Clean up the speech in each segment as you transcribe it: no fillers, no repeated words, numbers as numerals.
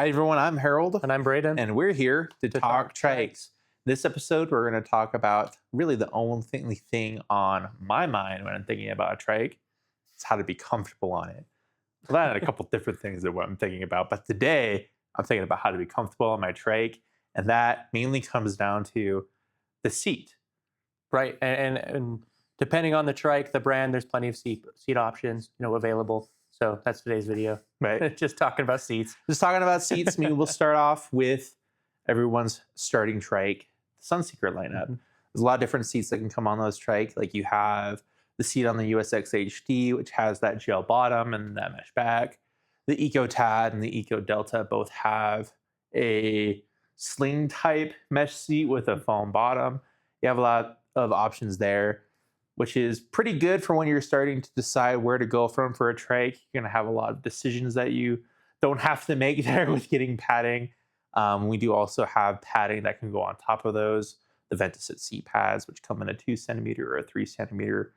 Hi, everyone. I'm Harold. And I'm Brayden. And we're here to talk trikes. This episode, we're going to talk about really the only thing on my mind when I'm thinking about a trike. It's how to be comfortable on it. Well, that and a couple different things that what I'm thinking about. But today, I'm thinking about how to be comfortable on my trike. And that mainly comes down to the seat. Right. And depending on the trike, the brand, there's plenty of seat options, available. So that's today's video. Right. Just talking about seats. Just talking about seats. Maybe we'll start off with everyone's starting trike, the Sunseeker lineup. Mm-hmm. There's a lot of different seats that can come on those trike. Like you have the seat on the USX HD, which has that gel bottom and that mesh back. The Eco Tad and the Eco Delta both have a sling type mesh seat with a foam bottom. You have a lot of options there, which is pretty good for when you're starting to decide where to go from for a trike. You're going to have a lot of decisions that you don't have to make there with getting padding. We do also have padding that can go on top of those. The Ventasit seat pads, which come in a 2 centimeter or a 3 centimeter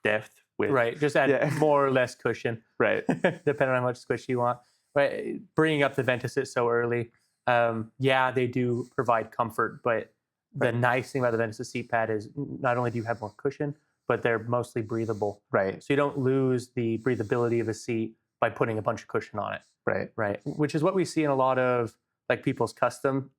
depth. Right, just add more or less cushion. Right. Depending on how much squish you want. Right, bringing up the Ventasit so early, they do provide comfort, but the nice thing about the Ventasit seat pad is not only do you have more cushion, but they're mostly breathable. Right. So you don't lose the breathability of a seat by putting a bunch of cushion on it. Right. Right. Which is what we see in a lot of like people's custom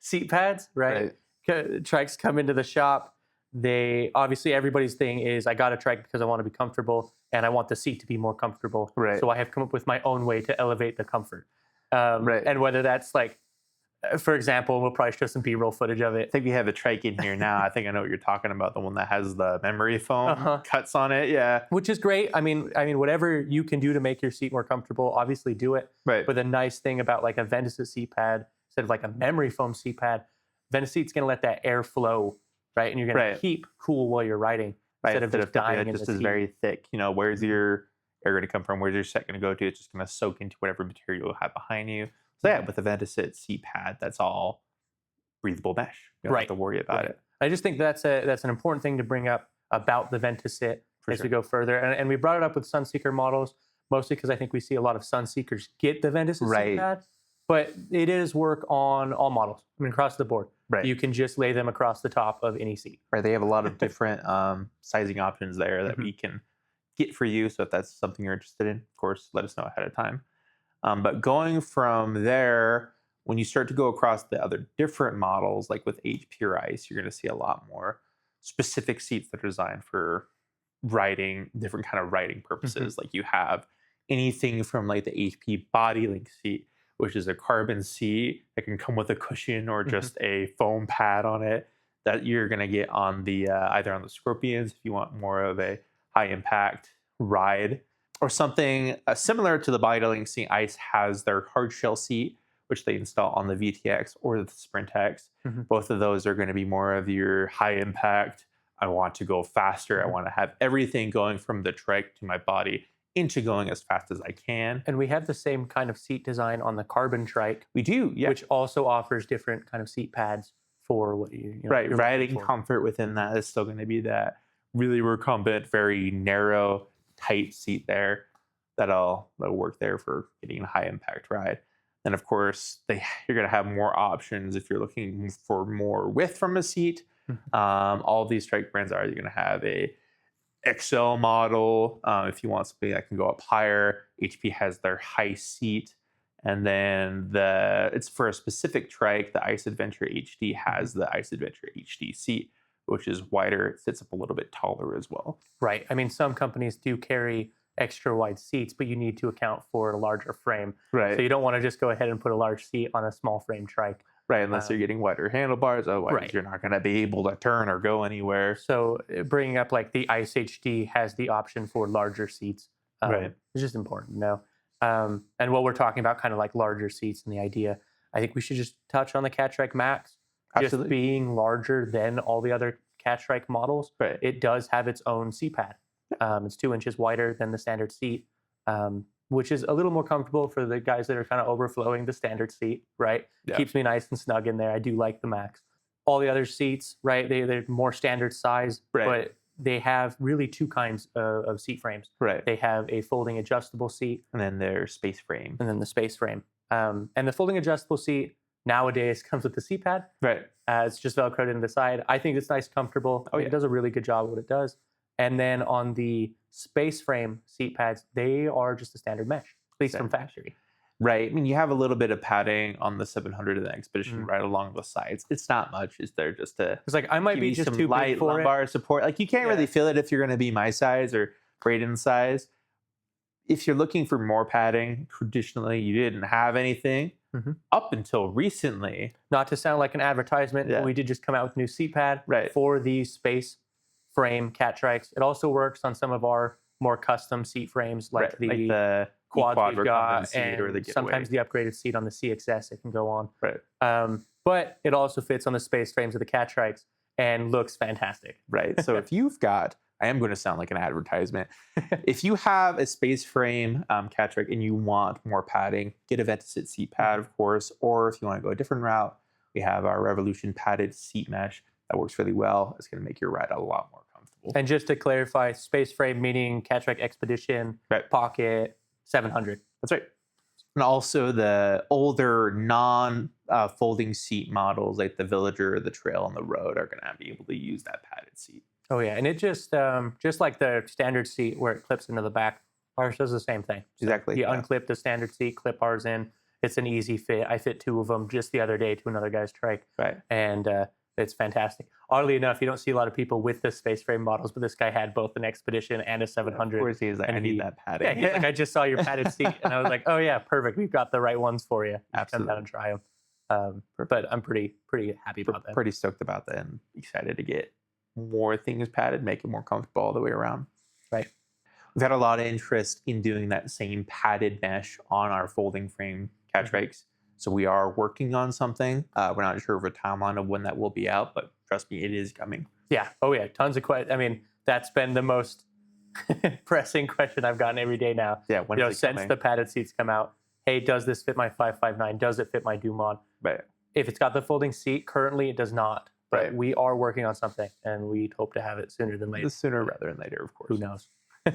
seat pads, right? Trikes come into the shop. They obviously everybody's thing is I got a trike because I want to be comfortable and I want the seat to be more comfortable. Right. So I have come up with my own way to elevate the comfort. Right. And whether that's like, for example, we'll probably show some B-roll footage of it. I think we have a trike in here now. I think I know what you're talking about. The one that has the memory foam cuts on it. Yeah. Which is great. I mean, whatever you can do to make your seat more comfortable, obviously do it. Right. But the nice thing about like a Ventasit seat pad, instead of like a memory foam seat pad, Ventasit's going to let that air flow, right? And you're going to keep cool while you're riding instead of just dying in the seat. Just is very thick. Where's your air going to come from? Where's your set going to go to? It's just going to soak into whatever material you have behind you. So yeah, with the Ventasit seat pad, that's all breathable mesh. You don't have to worry about it. I just think that's an important thing to bring up about the Ventasit as we go further. And we brought it up with Sunseeker models, mostly because I think we see a lot of Sunseekers get the Ventasit seat pad. But it is work on all models. I mean, across the board. Right. You can just lay them across the top of any seat. Right. They have a lot of different sizing options there that we can get for you. So if that's something you're interested in, of course, let us know ahead of time. But going from there, when you start to go across the other different models, like with HP or ICE, you're going to see a lot more specific seats that are designed for riding, different kind of riding purposes. Like you have anything from like the HP BodyLink seat, which is a carbon seat that can come with a cushion or just a foam pad on it that you're going to get on the either on the Scorpions if you want more of a high impact ride, or something similar to the BodyLink seat. ICE has their hard shell seat, which they install on the VTX or the Sprintex. Both of those are going to be more of your high impact. I want to go faster. I want to have everything going from the trike to my body into going as fast as I can. And we have the same kind of seat design on the Carbon Trike. We do, yeah. Which also offers different kind of seat pads for what you know, right, riding comfort within that is still going to be that really recumbent, very narrow, tight seat there that'll work there for getting a high impact ride. And of course, you're going to have more options if you're looking for more width from a seat. All of these trike brands are going to have a XL model. If you want something that can go up higher, HP has their high seat. And then it's for a specific trike, the ICE Adventure HD has the ICE Adventure HD seat, which is wider. It sits up a little bit taller as well. Right. I mean, some companies do carry extra wide seats, but you need to account for a larger frame. Right. So you don't want to just go ahead and put a large seat on a small frame trike. Right, unless you're getting wider handlebars, otherwise you're not going to be able to turn or go anywhere. So bringing up like the ICE HD has the option for larger seats. It's just important to know. And while we're talking about kind of like larger seats and the idea, I think we should just touch on the Catrike Max. Absolutely. Just being larger than all the other Catrike models, it does have its own seat pad. It's 2 inches wider than the standard seat, which is a little more comfortable for the guys that are kind of overflowing the standard seat, right? Yeah. Keeps me nice and snug in there. I do like the Max. All the other seats, right, they're more standard size, but they have really two kinds of seat frames. Right. They have a folding adjustable seat, And then their space frame. and then the space frame. And the folding adjustable seat nowadays comes with the seat pad. Right. It's just Velcroed into the side. I think it's nice, comfortable. Oh, yeah. It does a really good job of what it does. And then on the space frame seat pads, they are just a standard mesh, at least from factory. Right. I mean, you have a little bit of padding on the 700 and the Expedition Mhm. right along the sides. It's not much. It's there just to It's like I might give be you just some too light big for it. lumbar support. Like you can't really Yeah. feel it if you're going to be my size or Brayden's size. If you're looking for more padding, traditionally you didn't have anything Mhm. up until recently. Not to sound like an advertisement, Yeah. but we did just come out with a new seat pad Right. for the space frame Catrikes. It also works on some of our more custom seat frames, like Right. the Like the quads quad we've recumbent got, seat or the and getaway. sometimes the upgraded seat on the CXS it can go on. Right. But it also fits on the space frames of the Catrikes and looks fantastic. Right. So if you've got, I am going to sound like an advertisement. If you have a space frame Catrike and you want more padding, get a Ventisit seat pad, of course. Or if you want to go a different route, we have our Revolution padded seat mesh that works really well. It's going to make your ride a lot more comfortable. And just to clarify, space frame meaning Catrike Expedition, Right. Pocket 700. That's right. And also the older non-folding seat models like the Villager, the Trail, and the Road are going to be able to use that padded seat. Oh yeah, and it just like the standard seat where it clips into the back, ours does the same thing. So Exactly. You Yeah. unclip the standard seat, clip ours in. It's an easy fit. I fit 2 of them just the other day to another guy's trike, Right. and it's fantastic. Oddly enough, you don't see a lot of people with the space frame models, but this guy had both an Expedition and a 700. Of course, he's like, and I need he- that Yeah, padding. he's like, I just saw your padded seat, and I was like, oh yeah, perfect. We've got the right ones for you. You should come down and try them. But I'm pretty happy about that. Pretty stoked about that and excited to get more things padded, make it more comfortable all the way around. Right. We've had a lot of interest in doing that same padded mesh on our folding frame Catrikes. So we are working on something. We're not sure of a timeline of when that will be out, but trust me, it is coming. Yeah. Oh yeah. Tons of questions. I mean, that's been the most pressing question I've gotten every day now. Yeah, when is it Since coming? the padded seats come out. Hey, does this fit my 559? Does it fit my Dumont? Right. If it's got the folding seat, currently it does not. But Right. we are working on something, and we hope to have it sooner than later. Sooner rather than later, of course. Who knows?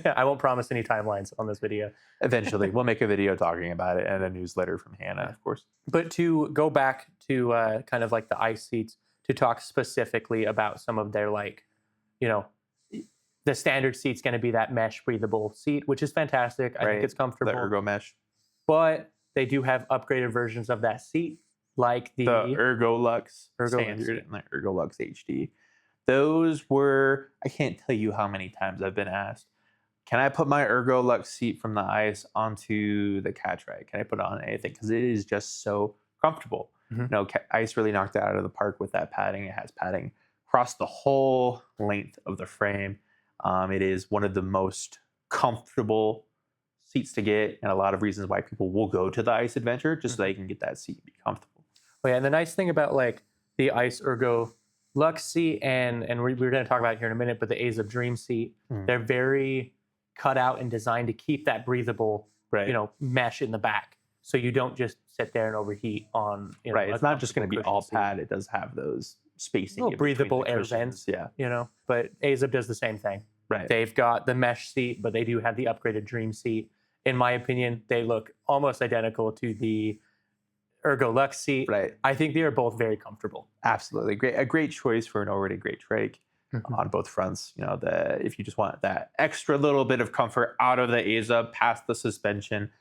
I won't promise any timelines on this video. Eventually, we'll make a video talking about it and a newsletter from Hannah, of course. But to go back to kind of like the ICE seats, to talk specifically about some of their the standard seat's going to be that mesh breathable seat, which is fantastic. I think it's The comfortable. Ergo mesh. But they do have upgraded versions of that seat, like the Ergo Lux Ergo Standard and the Ergo Lux HD. Those were, I can't tell you how many times I've been asked, can I put my Ergo Lux seat from the ICE onto the Catrike? Can I put it on anything? Because it is just so comfortable. Mhm. ICE really knocked it out of the park with that padding. It has padding across the whole length of the frame. It is one of the most comfortable seats to get, and a lot of reasons why people will go to the ICE adventure just so they can get that seat and be comfortable. Oh, yeah, and the nice thing about like the ICE Ergo Lux seat and we're going to talk about it here in a minute, but the AZUB Dream seat, they're very cut out and designed to keep that breathable, Right. mesh in the back, so you don't just sit there and overheat on. Right. a It's not just going to be comfortable all cushion seat. pad. It does have those spacing. Little in between breathable the air cushions. vents. Yeah. But AZUB does the same thing. Right. They've got the mesh seat, but they do have the upgraded Dream seat. In my opinion, they look almost identical to the Ergo Lux seat. Right. I think they are both very comfortable. Absolutely. A great choice for an already great trike on both fronts. If you just want that extra little bit of comfort out of the AZUB past the suspension,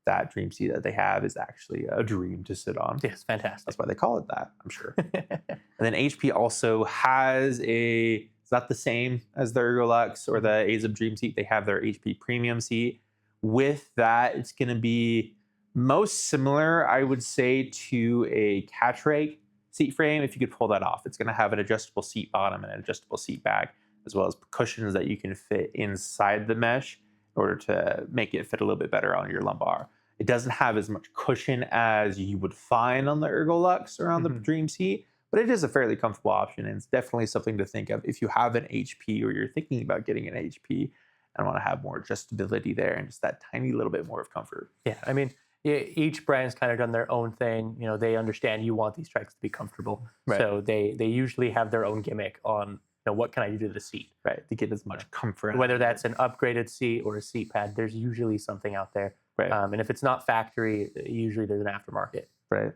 that Dream seat that they have is actually a dream to sit on. Yes, fantastic. That's why they call it that, I'm sure. And then HP also has it's not the same as the Ergo Lux or the AZUB Dream seat. They have their HP Premium seat. With that, it's going to be most similar, I would say, to a Catrike seat frame if you could pull that off. It's going to have an adjustable seat bottom and an adjustable seat back, as well as cushions that you can fit inside the mesh in order to make it fit a little bit better on your lumbar. It doesn't have as much cushion as you would find on the Ergo Lux or on the Dream seat, but it is a fairly comfortable option, and it's definitely something to think of if you have an HP or you're thinking about getting an HP and want to have more adjustability there and just that tiny little bit more of comfort. Yeah, I mean, each brand's kind of done their own thing. They understand you want these trikes to be comfortable, Right. so they usually have their own gimmick on what can I do to the seat? Right. To get as much comfort. Whether that's an upgraded seat or a seat pad, there's usually something out there. Right. And if it's not factory, usually there's an aftermarket. Right.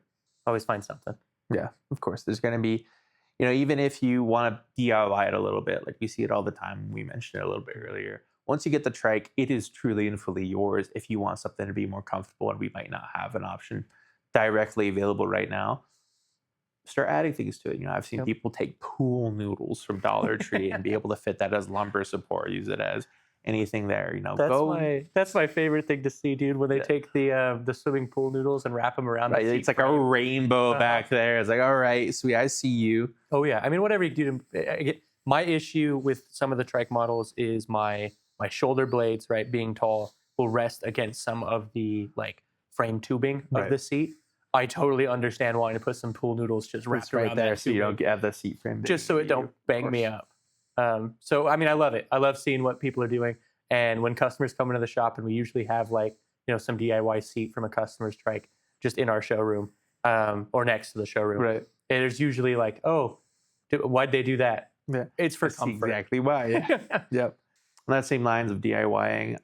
Always find something. Yeah, of course. There's going to be, even if you want to DIY it a little bit, like we see it all the time. We mentioned it a little bit earlier. Once you get the trike, it is truly and fully yours. If you want something to be more comfortable, and we might not have an option directly available right now, start adding things to it. I've seen people take pool noodles from Dollar Tree and be able to fit that as lumbar support, use it as anything there. That's my favorite thing to see, dude. When they take the swimming pool noodles and wrap them around. Right, it's like a rainbow back there. It's like, all right, sweet, I see you. Oh yeah, I mean, whatever you do. My issue with some of the trike models is my shoulder blades, right, being tall, will rest against some of the like frame tubing of the seat. I totally understand wanting to put some pool noodles just wrapped around there, so you don't have the seat frame. Just so it don't bang me up. So I mean, I love it. I love seeing what people are doing. And when customers come into the shop, and we usually have like some DIY seat from a customer's trike just in our showroom, or next to the showroom. Right. And there's usually like, oh, why'd they do that? Yeah. It's for comfort. Exactly why. Yep. On that same lines of DIYing,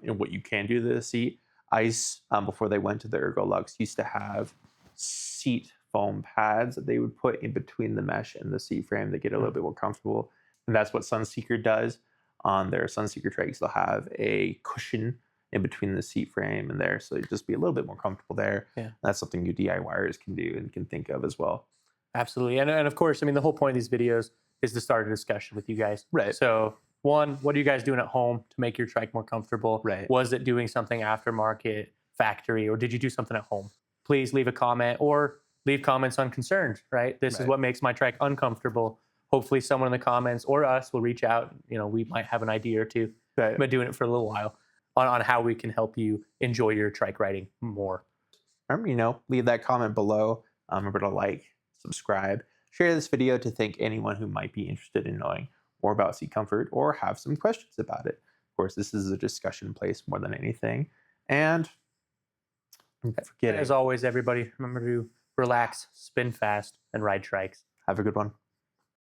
and what you can do to the seat, ICE, before they went to the Ergolux, used to have seat foam pads that they would put in between the mesh and the seat frame to get a little bit more comfortable. And that's what Sunseeker does on their Sunseeker trikes. They'll have a cushion in between the seat frame and there, so you just be a little bit more comfortable there. Yeah. That's something you DIYers can do and can think of as well. Absolutely. And of course, I mean, the whole point of these videos is to start a discussion with you guys. Right. So one, what are you guys doing at home to make your trike more comfortable? Right. Was it doing something aftermarket, factory, or did you do something at home? Please leave a comment or leave comments on concerns, right? This is what makes my trike uncomfortable. Hopefully someone in the comments or us will reach out. We might have an idea or two. Right. I've been doing it for a little while on how we can help you enjoy your trike riding more. Remember, leave that comment below. Remember to like, subscribe, share this video to thank anyone who might be interested in knowing more about seat comfort or have some questions about it. Of course, this is a discussion place more than anything. And as always, everybody, remember to relax, spin fast, and ride trikes. Have a good one.